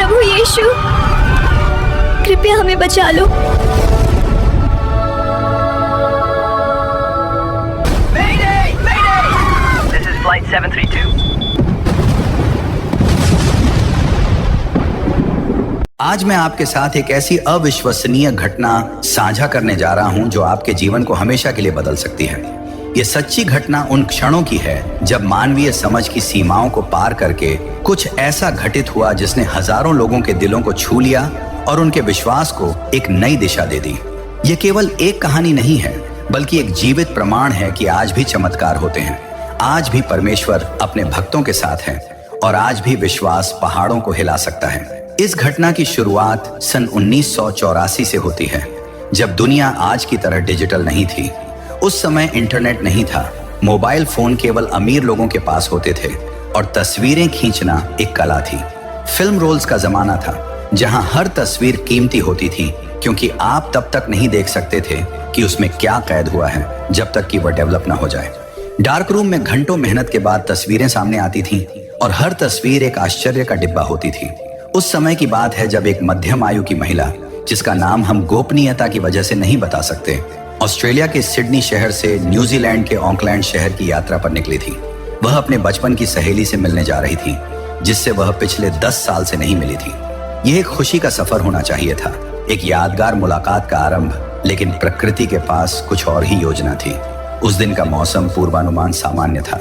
प्रभु यीशु, कृपया हमें बचा लो। This is Flight 732. आज मैं आपके साथ एक ऐसी अविश्वसनीय घटना साझा करने जा रहा हूं जो आपके जीवन को हमेशा के लिए बदल सकती है। ये सच्ची घटना उन क्षणों की है जब मानवीय समझ की सीमाओं को पार करके कुछ ऐसा घटित हुआ जिसने हजारों लोगों के दिलों को छू लिया और उनके विश्वास को एक नई दिशा दे दी। ये केवल एक कहानी नहीं है, बल्कि एक जीवित प्रमाण है कि आज भी चमत्कार होते हैं, आज भी परमेश्वर अपने भक्तों के साथ है और आज भी विश्वास पहाड़ों को हिला सकता है। इस घटना की शुरुआत सन 1984 से होती है, जब दुनिया आज की तरह डिजिटल नहीं थी। उस समय इंटरनेट नहीं था, मोबाइल फोन केवल अमीर लोगों के पास होते थे और तस्वीरें खींचना एक कला थी। फिल्म रोल्स का जमाना था, जहां हर तस्वीर कीमती होती थी, क्योंकि आप तब तक नहीं देख सकते थे कि उसमें क्या कैद हुआ है जब तक कि वह डेवलप ना हो जाए। डार्क रूम में घंटों मेहनत के बाद तस्वीरें सामने आती थीं और हर तस्वीर एक आश्चर्य का डिब्बा होती थी। उस समय की बात है जब एक मध्यम आयु की महिला, जिसका नाम हम गोपनीयता की वजह से नहीं बता सकते, ऑस्ट्रेलिया के सिडनी शहर से न्यूजीलैंड के ऑकलैंड शहर की यात्रा पर निकली थी। वह अपने बचपन की सहेली से मिलने जा रही थी, जिससे वह पिछले 10 साल से नहीं मिली थी। यह एक खुशी का सफर होना चाहिए था, एक यादगार मुलाकात का आरंभ, लेकिन प्रकृति के पास कुछ और ही योजना थी। उस दिन का मौसम पूर्वानुमान सामान्य था।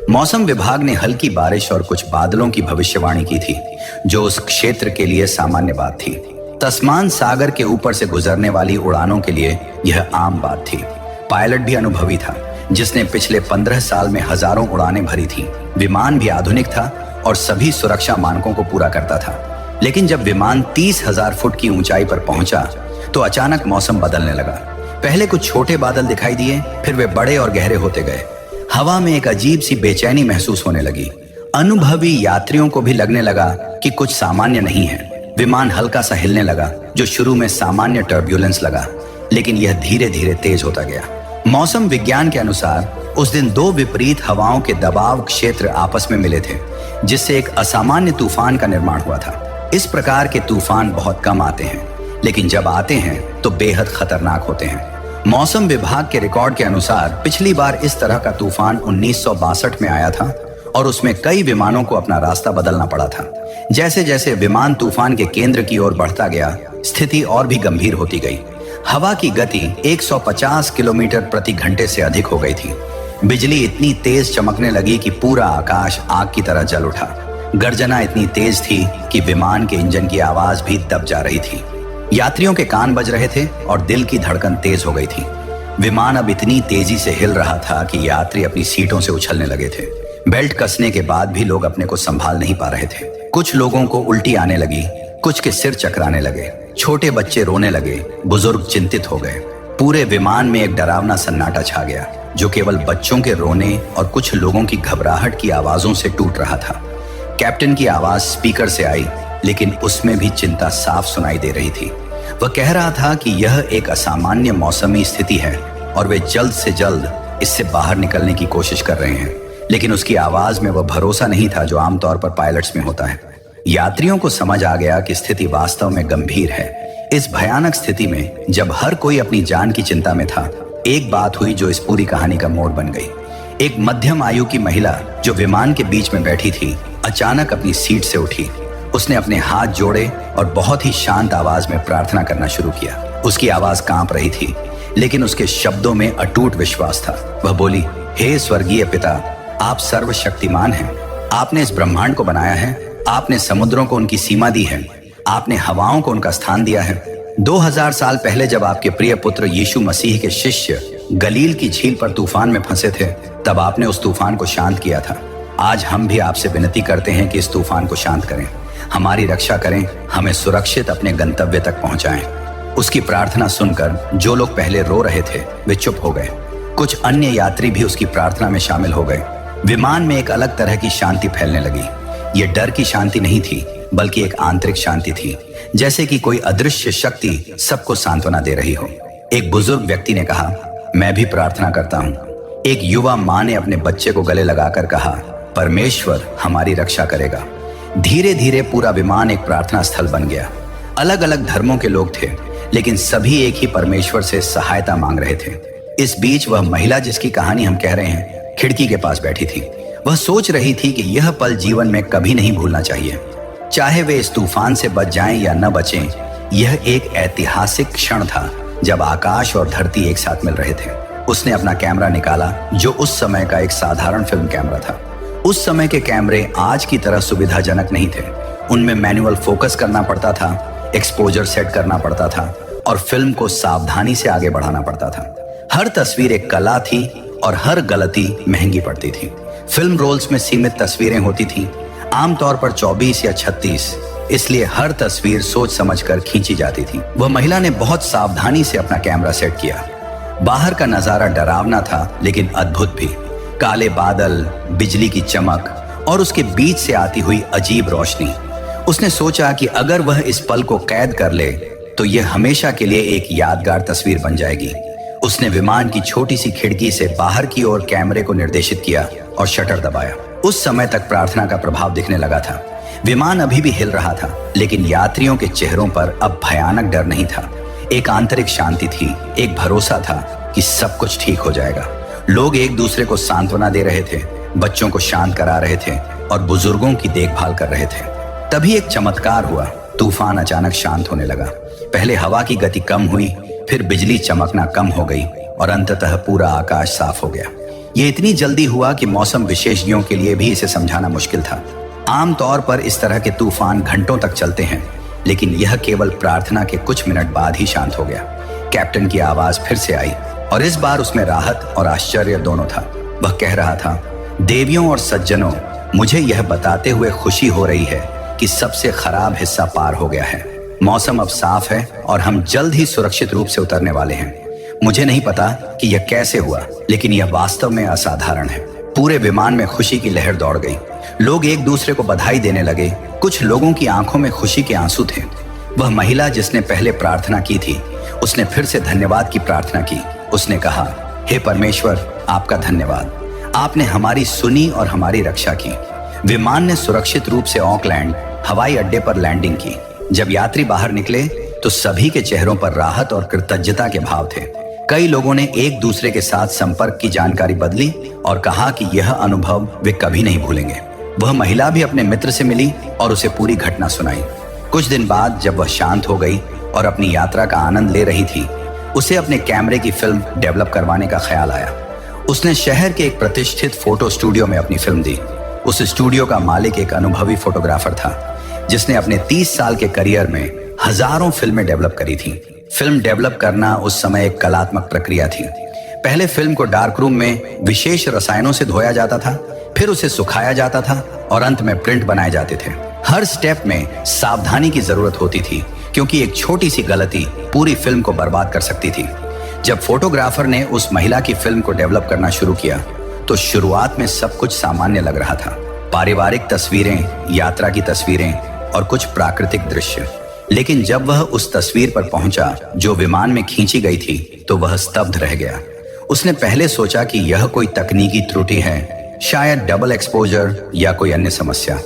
मौसम विभाग ने हल्की बारिश और कुछ बादलों की भविष्यवाणी की थी, जो उस क्षेत्र के लिए सामान्य बात थी। तस्मान सागर के ऊपर से गुजरने वाली उड़ानों के लिए यह आम बात थी। पायलट भी अनुभवी था, जिसने पिछले 15 साल में हजारों उड़ानें भरी थी। विमान भी आधुनिक था और सभी सुरक्षा मानकों को पूरा करता था। लेकिन जब विमान 30,000 फुट की ऊंचाई पर पहुंचा तो अचानक मौसम बदलने लगा। पहले कुछ छोटे बादल दिखाई दिए, फिर वे बड़े और गहरे होते गए। हवा में एक अजीब सी बेचैनी महसूस होने लगी। अनुभवी यात्रियों को भी लगने लगा कि कुछ सामान्य नहीं है। विमान हल्का सा हिलने लगा, जो शुरू में सामान्य टर्ब्यूलेंस लगा, लेकिन यह धीरे धीरे तेज होता गया। मौसम विज्ञान के अनुसार उस दिन 2 विपरीत हवाओं के दबाव क्षेत्र आपस में मिले थे, जिससे एक असामान्य तूफान का निर्माण हुआ था। इस प्रकार के तूफान बहुत कम आते हैं, लेकिन जब आते हैं तो बेहद खतरनाक होते हैं। मौसम विभाग के रिकॉर्ड के अनुसार पिछली बार इस तरह का तूफान 1962 में आया था और उसमें कई विमानों को अपना रास्ता बदलना पड़ा था। जैसे जैसे विमान तूफान के केंद्र की ओर बढ़ता गया, स्थिति और भी गंभीर होती गई। हवा की गति 150 किलोमीटर प्रति घंटे से अधिक हो गई थी। बिजली इतनी तेज चमकने लगी कि पूरा आकाश आग की तरह जल उठा। गर्जना इतनी तेज थी कि विमान के इंजन की आवाज भी दब जा रही थी। यात्रियों के कान बज रहे थे और दिल की धड़कन तेज हो गई थी। विमान अब इतनी तेजी से हिल रहा था कि यात्री अपनी सीटों से उछलने लगे थे। बेल्ट कसने के बाद भी लोग अपने को संभाल नहीं पा रहे थे। कुछ लोगों को उल्टी आने लगी, कुछ के सिर चकराने लगे, छोटे बच्चे रोने लगे, बुजुर्ग चिंतित हो गए। पूरे विमान में एक डरावना सन्नाटा छा गया, जो केवल बच्चों के रोने और कुछ लोगों की घबराहट की आवाजों से टूट रहा था। कैप्टन की आवाज स्पीकर से आई, लेकिन उसमें भी चिंता साफ सुनाई दे रही थी। वह कह रहा था कि यह एक असामान्य मौसमी स्थिति है और वे जल्द से जल्द इससे बाहर निकलने की कोशिश कर रहे हैं, लेकिन उसकी आवाज में वह भरोसा नहीं था जो आमतौर पर पायलट्स में होता है। यात्रियों को समझ आ गया कि स्थिति वास्तव में गंभीर है। इस भयानक स्थिति में जब हर कोई अपनी जान की चिंता में था, एक बात हुई जो इस पूरी कहानी का मोड़ बन गई। एक मध्यम आयु की महिला जो विमान के बीच में बैठी थी, अचानक अपनी सीट से उठी। उसने अपने हाथ जोड़े और बहुत ही शांत आवाज में प्रार्थना करना शुरू किया। उसकी आवाज कांप रही थी, लेकिन उसके शब्दों में अटूट विश्वास था। वह बोली, हे स्वर्गीय पिता, आप सर्वशक्तिमान हैं। आपने इस ब्रह्मांड को बनाया है। आपने समुद्रों को उनकी सीमा दी है। आपने हवाओं को उनका स्थान दिया है। 2000 साल पहले जब आपके प्रिय पुत्र यीशु मसीह के शिष्य गलील की झील पर तूफान में फंसे थे, तब आपने उस तूफान को शांत किया था। आज हम भी आपसे विनती करते हैं कि इस तूफान को शांत करें, हमारी रक्षा करें, हमें सुरक्षित अपने गंतव्य तक पहुंचाएं। उसकी प्रार्थना सुनकर जो लोग पहले रो रहे थे वे चुप हो गए। कुछ अन्य यात्री भी उसकी प्रार्थना में शामिल हो गए। विमान में एक अलग तरह की शांति फैलने लगी। ये डर की शांति नहीं थी, बल्कि एक आंतरिक शांति थी, जैसे कि कोई अदृश्य शक्ति सबको सांत्वना दे रही हो। एक बुजुर्ग व्यक्ति ने कहा, मैं भी प्रार्थना करता हूँ। एक युवा माँ ने अपने बच्चे को गले लगाकर कहा, परमेश्वर हमारी रक्षा करेगा। धीरे धीरे पूरा विमान एक प्रार्थना स्थल बन गया। अलग अलग धर्मों के लोग थे, लेकिन सभी एक ही परमेश्वर से सहायता मांग रहे थे। इस बीच वह महिला जिसकी कहानी हम कह रहे हैं, खिड़की के पास बैठी थी। वह सोच रही थी कि यह पल जीवन में कभी नहीं भूलना चाहिए। चाहे वे इस तूफान से बच जाएं या न बचें, यह एक ऐतिहासिक क्षण था जब आकाश और धरती एक साथ मिल रहे थे। उसने अपना कैमरा निकाला, जो उस समय का एक साधारण फिल्म कैमरा था। उस समय के कैमरे आज की तरह सुविधाजनक नहीं थे। उनमें मैनुअल फोकस करना पड़ता था, एक्सपोजर सेट करना पड़ता था और फिल्म को सावधानी से आगे बढ़ाना पड़ता था। हर तस्वीर एक कला थी और हर गलती महंगी पड़ती थी। फिल्म रोल्स में सीमित तस्वीरें होती थी, आमतौर पर 24 या 36, इसलिए हर तस्वीर सोच समझकर खींची जाती थी। वह महिला ने बहुत सावधानी से अपना कैमरा सेट किया। बाहर का नजारा डरावना था, लेकिन अद्भुत भी। काले बादल, बिजली की चमक और उसके बीच से आती हुई अजीब रोशनी। उसने सोचा कि अगर वह इस पल को कैद कर ले तो यह हमेशा के लिए एक यादगार तस्वीर बन जाएगी। उसने विमान की छोटी सी खिड़की से बाहर की ओर कैमरे को निर्देशित किया और शटर दबाया। उस समय तक प्रार्थना का प्रभाव दिखने लगा था। विमान अभी भी हिल रहा था, लेकिन यात्रियों के चेहरों पर अब भयानक डर नहीं था। एक आंतरिक शांति थी, एक भरोसा था कि सब कुछ ठीक हो जाएगा। लोग एक दूसरे को सांत्वना दे रहे थे, बच्चों को शांत करा रहे थे और बुजुर्गों की देखभाल कर रहे थे। तभी एक चमत्कार हुआ। तूफान अचानक शांत होने लगा। पहले हवा की गति कम हुई, फिर बिजली चमकना कम हो गई और अंततः पूरा आकाश साफ हो गया। ये इतनी जल्दी हुआ कि मौसम विशेषज्ञों के लिए भी इसे समझाना मुश्किल था। आमतौर पर इस तरह के तूफान घंटों तक चलते हैं, लेकिन यह केवल प्रार्थना के कुछ मिनट बाद ही शांत हो गया। कैप्टन की आवाज फिर से आई और इस बार उसमें राहत और आश्चर्य दोनों था। वह कह रहा था, देवियों और सज्जनों, मुझे यह बताते हुए खुशी हो रही है कि सबसे खराब हिस्सा पार हो गया है। मौसम अब साफ है और हम जल्द ही सुरक्षित रूप से उतरने वाले हैं। मुझे नहीं पता कि यह कैसे हुआ, लेकिन यह वास्तव में असाधारण है। पूरे विमान में खुशी की लहर दौड़ गई। लोग एक दूसरे को बधाई देने लगे। कुछ लोगों की आंखों में खुशी के आंसू थे। वह महिला जिसने पहले प्रार्थना की थी, उसने फिर से धन्यवाद की प्रार्थना की। उसने कहा, हे परमेश्वर, आपका धन्यवाद। आपने हमारी सुनी और हमारी रक्षा की। विमान ने सुरक्षित रूप से ऑकलैंड हवाई अड्डे पर लैंडिंग की। जब यात्री बाहर निकले तो सभी के चेहरों पर राहत और कृतज्ञता के भाव थे। कई लोगों ने एक दूसरे के साथ संपर्क की जानकारी बदली और कहा कि यह अनुभव वे कभी नहीं भूलेंगे। वह महिला भी अपने मित्र से मिली और उसे पूरी घटना सुनाई। कुछ दिन बाद जब वह शांत हो गई और अपनी यात्रा का आनंद ले रही थी, उसे अपने कैमरे की फिल्म डेवलप करवाने का ख्याल आया। उसने शहर के एक प्रतिष्ठित फोटो स्टूडियो में अपनी फिल्म दी। उस स्टूडियो का मालिक एक अनुभवी फोटोग्राफर था, जिसने अपने 30 साल के करियर में हजारों फिल्में डेवलप करी थी। फिल्म डेवलप करना उस समय एक कलात्मक प्रक्रिया थी। पहले फिल्म को डार्क रूम में विशेष रसायनों से धोया जाता था, फिर उसे सुखाया जाता था और अंत में प्रिंट बनाए जाते थे। हर स्टेप में सावधानी की जरूरत होती थी, क्योंकि एक छोटी सी गलती पूरी फिल्म को बर्बाद कर सकती थी। जब फोटोग्राफर ने उस महिला की फिल्म को डेवलप करना शुरू किया तो शुरुआत में सब कुछ सामान्य लग रहा था। पारिवारिक तस्वीरें, यात्रा की तस्वीरें और कुछ प्राकृतिक दृश्य। लेकिन जब वह उस तस्वीर पर पहुंचा जो विमान में खींची गई थी, तो वह स्तब्ध रह गया। उसने पहले सोचा कि यह कोई तकनीकी त्रुटि है, शायद डबल एक्सपोजर या कोई अन्य समस्या।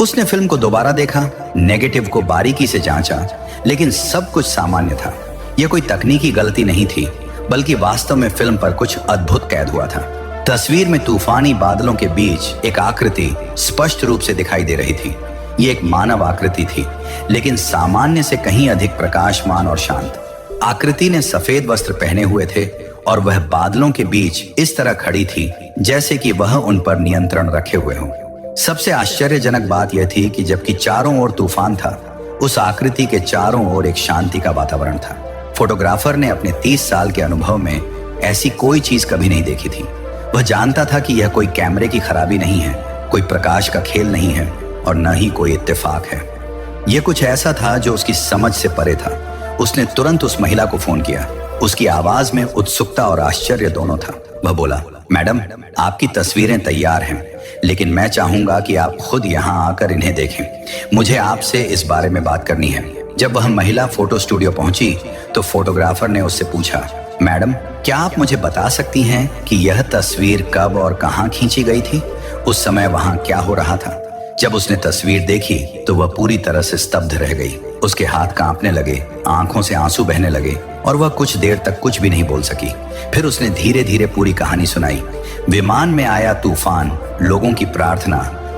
उसने फिल्म को दोबारा देखा, नेगेटिव को बारीकी से जांचा, लेकिन सब कुछ सामान्य था। यह कोई तकनीकी गलती नहीं थी, बल्कि वास्तव में फिल्म पर कुछ अद्भुत कैद हुआ था। तस्वीर में तूफानी बादलों के बीच एक आकृति स्पष्ट रूप से दिखाई दे रही थी। ये एक मानव आकृति थी, लेकिन सामान्य से कहीं अधिक प्रकाशमान और शांत। आकृति ने सफेद वस्त्र पहने हुए थे और वह बादलों के बीच इस तरह खड़ी थी जैसे कि वह उन पर नियंत्रण रखे हुए हो। सबसे आश्चर्यजनक बात यह थी कि जबकि चारों ओर तूफान था, उस आकृति के चारों ओर एक शांति का वातावरण था। फोटोग्राफर ने अपने 30 साल के अनुभव में ऐसी कोई चीज कभी नहीं देखी थी। वह जानता था कि यह कोई कैमरे की खराबी नहीं है, कोई प्रकाश का खेल नहीं है और न ही कोई इत्तेफाक है। यह कुछ ऐसा था जो उसकी समझ से परे था। उसने तुरंत उस महिला को फोन किया। उसकी आवाज में उत्सुकता और आश्चर्य दोनों था। वह बोला, मैडम, आपकी तस्वीरें तैयार हैं, लेकिन मैं चाहूंगा कि आप खुद यहाँ आकर इन्हें देखें। मुझे आपसे इस बारे में बात करनी है। जब वह महिला फोटो स्टूडियो पहुंची तो फोटोग्राफर ने उससे पूछा, मैडम, क्या आप मुझे बता सकती हैं कि यह तस्वीर कब और कहाँ खींची गई थी? उस समय वहां क्या हो रहा था? जब उसने तस्वीर देखी तो वह पूरी तरह से स्तब्ध रह गई। उसके हाथ कांपने लगे, आंखों से आंसू बहने लगे और वह कुछ देर तक कुछ भी नहीं बोल सकी। फिर उसने धीरे धीरे पूरी कहानी सुनाई। विमान में आया तूफान, लोगों की प्रार्थना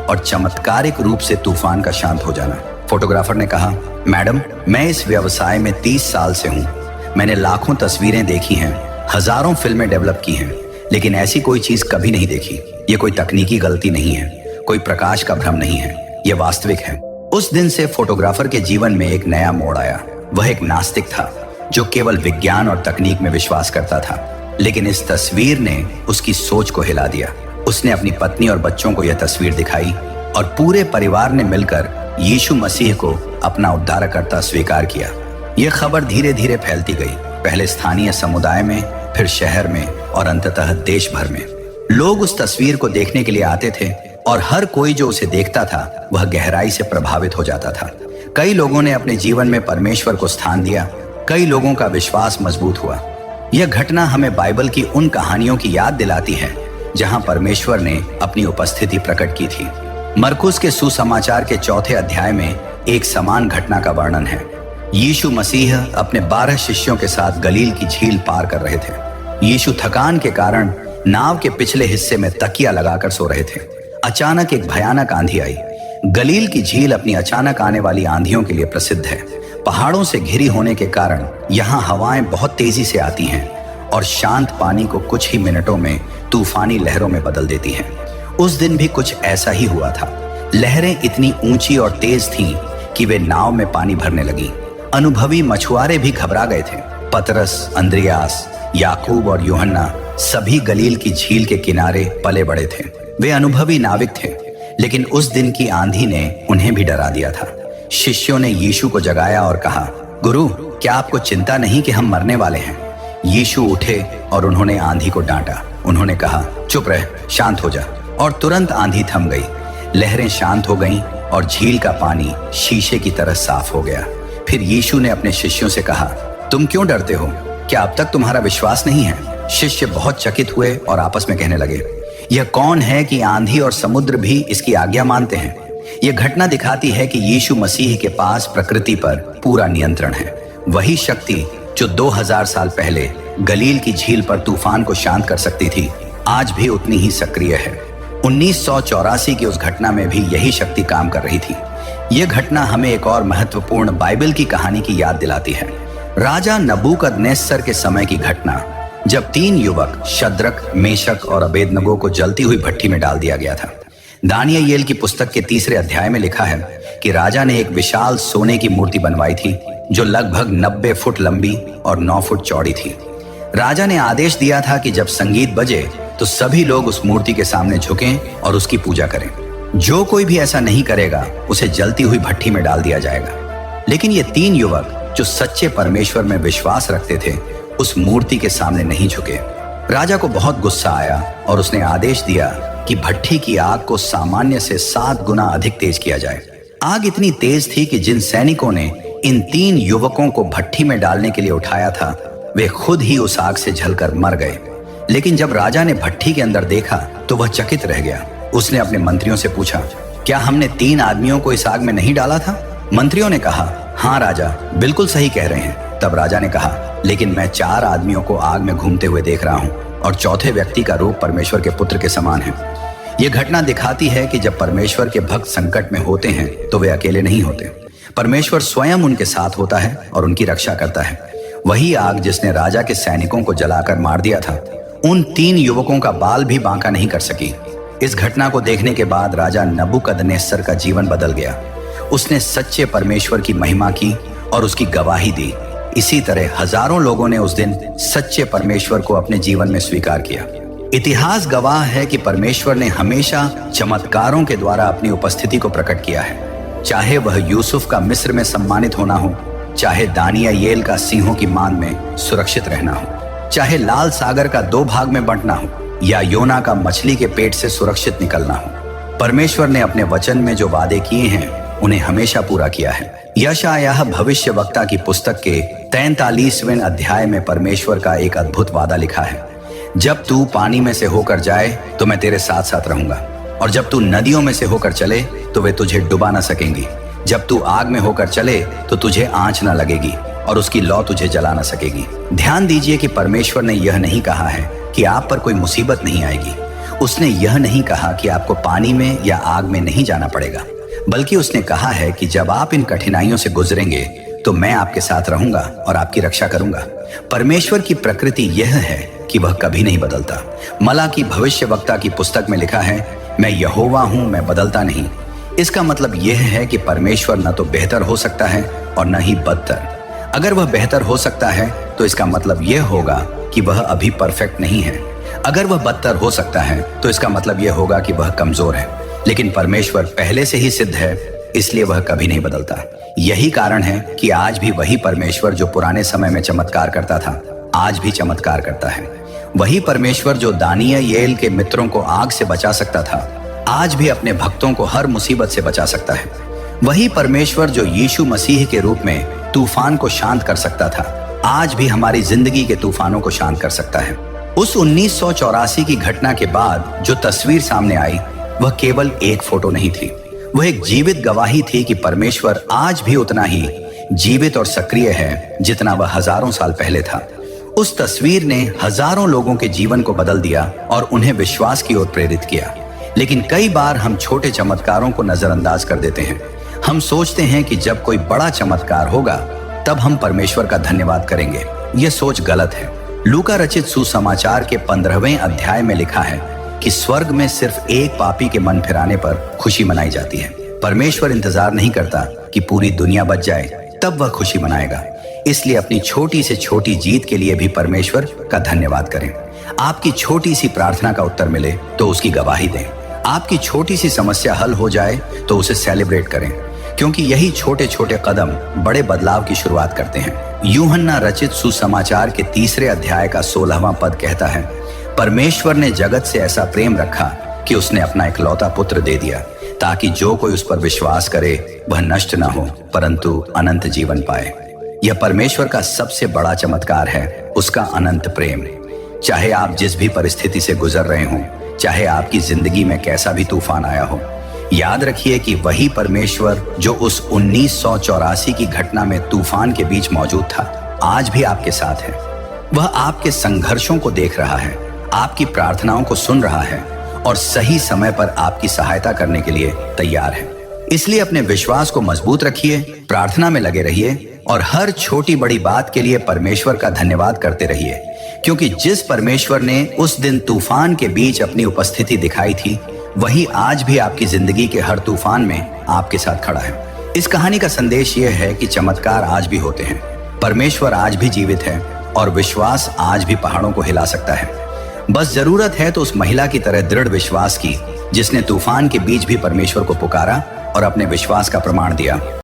और चमत्कारिक रूप से तूफान का शांत हो जाना। फोटोग्राफर ने कहा, मैडम, मैं इस व्यवसाय में 30 साल से हूँ। मैंने लाखों तस्वीरें देखी हैं, हजारों फिल्में डेवलप की हैं, लेकिन ऐसी कोई चीज कभी नहीं देखी। ये कोई तकनीकी गलती नहीं है, कोई प्रकाश का भ्रम नहीं है, ये वास्तविक है। उस दिन से फोटोग्राफर के जीवन में एक नया मोड़ आया। वह एक नास्तिक था जो केवल विज्ञान और तकनीक में विश्वास करता था, लेकिन इस तस्वीर ने उसकी सोच को हिला दिया। उसने अपनी पत्नी और बच्चों को यह तस्वीर दिखाई और पूरे परिवार ने मिलकर यीशु मसीह को अपना उद्धारकर्ता स्वीकार किया। यह खबर धीरे धीरे फैलती गई, पहले स्थानीय समुदाय में, फिर शहर में और अंततः देश भर में। लोग उस तस्वीर को देखने के लिए आते थे और हर कोई जो उसे देखता था वह गहराई से प्रभावित हो जाता था। कई लोगों ने अपने जीवन में परमेश्वर को स्थान दिया, कई लोगों का विश्वास मजबूत हुआ। यह घटना हमें बाइबल की उन कहानियों की याद दिलाती है जहां परमेश्वर ने अपनी उपस्थिति प्रकट की थी। मरकुस के सुसमाचार के 4थे अध्याय में एक समान घटना का वर्णन है। यीशु मसीह अपने 12 शिष्यों के साथ गलील की झील पार कर रहे थे। यीशु थकान के कारण नाव के पिछले हिस्से में तकिया लगाकर सो रहे थे। अचानक एक भयानक आंधी आई। गलील की झील अपनी अचानक आने वाली आंधियों के लिए प्रसिद्ध है। पहाड़ों से घिरी होने के कारण यहाँ हवाएं बहुत तेजी से आती हैं और शांत पानी को कुछ ही मिनटों में तूफानी लहरों में बदल देती हैं। उस दिन भी कुछ ऐसा ही हुआ था। लहरें इतनी ऊंची और तेज थीं कि वे नाव में पानी भरने लगी। अनुभवी मछुआरे भी घबरा गए थे। पतरस, अंद्रियास, याकूब और यूहन्ना सभी गलील की झील के किनारे पले बड़े थे। वे अनुभवी नाविक थे, लेकिन उस दिन की आंधी ने उन्हें भी डरा दिया था। शिष्यों ने यीशु को जगाया और कहा, गुरु, क्या आपको चिंता नहीं कि हम मरने वाले हैं? यीशु उठे और उन्होंने आंधी को डांटा। उन्होंने कहा, चुप रह, शांत हो जा। और तुरंत आंधी थम गई। लहरें शांत हो गईं और झील का पानी शीशे की तरह साफ हो गया। फिर यीशु ने अपने शिष्यों से कहा, तुम क्यों डरते हो? क्या अब तक तुम्हारा विश्वास नहीं है? शिष्य बहुत चकित हुए और आपस में कहने लगे, यह कौन है कि आंधी और समुद्र भी इसकी आज्ञा मानते हैं? यह घटना दिखाती है कि यीशु मसीह के पास प्रकृति पर पूरा नियंत्रण है। वही शक्ति जो 2000 साल पहले गलील की झील पर तूफान को शांत कर सकती थी, आज भी उतनी ही सक्रिय है। 1984 की उस घटना में भी यही शक्ति काम कर रही थी। यह घटना हमें एक और महत्वपूर्ण बाइबल की कहानी की याद दिलाती है। राजा नबूकदनेस्सर के समय की घटना, जब 3 युवक शद्रक, मेशक और अबेदनगो को जलती हुई भट्टी में डाल दिया गया था। दानियेल की पुस्तक के 3रे अध्याय में लिखा है कि राजा ने एक विशाल सोने की मूर्ति बनवाई थी जो लगभग 90 फुट लंबी और 9 फुट चौड़ी थी। राजा ने आदेश दिया था कि जब संगीत बजे तो सभी लोग उस मूर्ति के सामने झुकें और उसकी पूजा करें। जो कोई भी ऐसा नहीं करेगा उसे जलती हुई भट्टी में डाल दिया जाएगा। लेकिन ये 3 युवक जो सच्चे परमेश्वर में विश्वास रखते थे, उस मूर्ति के सामने नहीं झुके। राजा को बहुत गुस्सा आया और उसने आदेश दिया कि भट्टी की आग को सामान्य से 7 गुना अधिक तेज किया जाए। आग इतनी तेज थी कि जिन सैनिकों ने इन 3 युवकों को भट्टी में डालने के लिए उठाया था, वे खुद ही उस आग से जलकर मर गए। लेकिन जब राजा ने भट्टी के अंदर देखा तो वह चकित रह गया। उसने अपने मंत्रियों से पूछा, क्या हमने 3 आदमियों को इस आग में नहीं डाला था? मंत्रियों ने कहा, हाँ राजा, बिल्कुल सही कह रहे हैं। तब राजा ने कहा, लेकिन मैं 4 आदमियों को आग में घूमते हुए देख रहा हूँ और चौथे व्यक्ति का रूप परमेश्वर के पुत्र के समान है। यह घटना दिखाती है कि जब परमेश्वर के भक्त संकट में होते हैं तो वे अकेले नहीं होते। परमेश्वर स्वयं उनके साथ होता है और उनकी रक्षा करता है। वही आग जिसने राजा के सैनिकों को जलाकर मार दिया था, उन 3 युवकों का बाल भी बांका नहीं कर सकी। इस घटना को देखने के बाद राजा नबूकदनेस्सर का जीवन बदल गया। उसने सच्चे परमेश्वर की महिमा की और उसकी गवाही दी। इसी तरह हजारों लोगों ने उस दिन सच्चे परमेश्वर को अपने जीवन में स्वीकार किया। इतिहास गवाह है कि परमेश्वर ने हमेशा चमत्कारों के द्वारा अपनी उपस्थिति को प्रकट किया है। चाहे वह यूसुफ का मिस्र में सम्मानित होना हो, चाहे दानियेल का सिंहों की मान में सुरक्षित रहना हो, चाहे लाल सागर का 2 भाग में बंटना हो या योना का मछली के पेट से सुरक्षित निकलना हो, परमेश्वर ने अपने वचन में जो वादे किए हैं उन्हें हमेशा पूरा किया है। यशायाह भविष्यवक्ता की पुस्तक के 43वें अध्याय में परमेश्वर का एक अद्भुत वादा लिखा है, जब तू पानी में से होकर जाए तो मैं तेरे साथ साथ रहूंगा। और जब तू नदियों में से होकर चले तो वे तुझे डुबा न सकेंगी। जब तू आग में होकर चले तो तुझे आंच न लगेगी और उसकी लौ तुझे जला न सकेगी। ध्यान दीजिए कि परमेश्वर ने यह नहीं कहा है कि आप पर कोई मुसीबत नहीं आएगी। उसने यह नहीं कहा कि आपको पानी में या आग में नहीं जाना पड़ेगा, बल्कि उसने कहा है कि जब आप इन कठिनाइयों से गुजरेंगे तो मैं आपके साथ रहूंगा और आपकी रक्षा करूंगा। परमेश्वर की प्रकृति यह है कि वह कभी नहीं बदलता। मलाकी भविष्यवक्ता की पुस्तक में लिखा है, मैं यहोवा हूं, मैं बदलता नहीं। इसका मतलब यह है कि परमेश्वर न तो बेहतर हो सकता है और न ही बदतर। अगर वह बेहतर हो सकता है तो इसका मतलब यह होगा कि वह अभी परफेक्ट नहीं है। अगर वह बदतर हो सकता है तो इसका मतलब यह होगा कि वह कमजोर है। लेकिन परमेश्वर पहले से ही सिद्ध है, इसलिए वह कभी नहीं बदलता। यही कारण है कि आज भी वही परमेश्वर जो पुराने समय में चमत्कार करता था, आज भी चमत्कार करता है। वही परमेश्वर जो दानियेल के मित्रों को आग से बचा सकता था, आज भी अपने भक्तों को हर मुसीबत से बचा सकता है। वही परमेश्वर जो यीशु मसीह के रूप में तूफान को शांत कर सकता था, आज भी हमारी जिंदगी के तूफानों को शांत कर सकता है। उस 1984 की घटना के बाद जो तस्वीर सामने आई, वह केवल एक फोटो नहीं थी, वह एक जीवित गवाही थी कि परमेश्वर आज भी उतना ही जीवित और सक्रिय है जितना वह हजारों साल पहले था। उस तस्वीर ने हजारों लोगों के जीवन को बदल दिया और उन्हें विश्वास की ओर प्रेरित किया। लेकिन कई बार हम छोटे चमत्कारों को नजरअंदाज कर देते हैं। हम सोचते हैं कि जब कोई बड़ा चमत्कार होगा तब हम परमेश्वर का धन्यवाद करेंगे। यह सोच गलत है। लूका रचित सुसमाचार के 15वें अध्याय में लिखा है कि स्वर्ग में सिर्फ एक पापी के मन फिराने पर खुशी मनाई जाती है। परमेश्वर इंतजार नहीं करता कि पूरी दुनिया बच जाए, तब वह खुशी मनाएगा। इसलिए अपनी छोटी से छोटी जीत के लिए भी परमेश्वर का धन्यवाद करें। आपकी छोटी सी प्रार्थना का उत्तर मिले तो उसकी गवाही दें। आपकी छोटी सी समस्या हल हो जाए तो उसे सेलिब्रेट करें, क्योंकि यही छोटे छोटे कदम बड़े बदलाव की शुरुआत करते हैं। यूहन्ना रचित सुसमाचार के 3 अध्याय का 16वां पद कहता है, परमेश्वर ने जगत से ऐसा प्रेम रखा कि उसने अपना इकलौता पुत्र दे दिया, ताकि जो कोई उस पर विश्वास करे वह नष्ट न हो परंतु अनंत जीवन पाए। यह परमेश्वर का सबसे बड़ा चमत्कार है, उसका अनंत प्रेम। चाहे आप जिस भी परिस्थिति से गुजर रहे हों, चाहे आपकी जिंदगी में कैसा भी तूफान आया हो, याद रखिए कि वही परमेश्वर जो उस 1984 की घटना में तूफान के बीच मौजूद था, आज भी आपके साथ है। वह आपके संघर्षों को देख रहा है, आपकी प्रार्थनाओं को सुन रहा है और सही समय पर आपकी सहायता करने के लिए तैयार है। इसलिए अपने विश्वास को मजबूत रखिए, प्रार्थना में लगे रहिए और हर छोटी बड़ी बात के लिए परमेश्वर का धन्यवाद करते रहिए, क्योंकि जिस परमेश्वर ने उस दिन तूफान के बीच अपनी उपस्थिति दिखाई थी, वही आज भी आपकी जिंदगी के हर तूफान में आपके साथ खड़ा है। इस कहानी का संदेश यह है कि चमत्कार आज भी होते हैं, परमेश्वर आज भी जीवित है और विश्वास आज भी पहाड़ों को हिला सकता है। बस जरूरत है तो उस महिला की तरह दृढ़ विश्वास की, जिसने तूफान के बीच भी परमेश्वर को पुकारा और अपने विश्वास का प्रमाण दिया।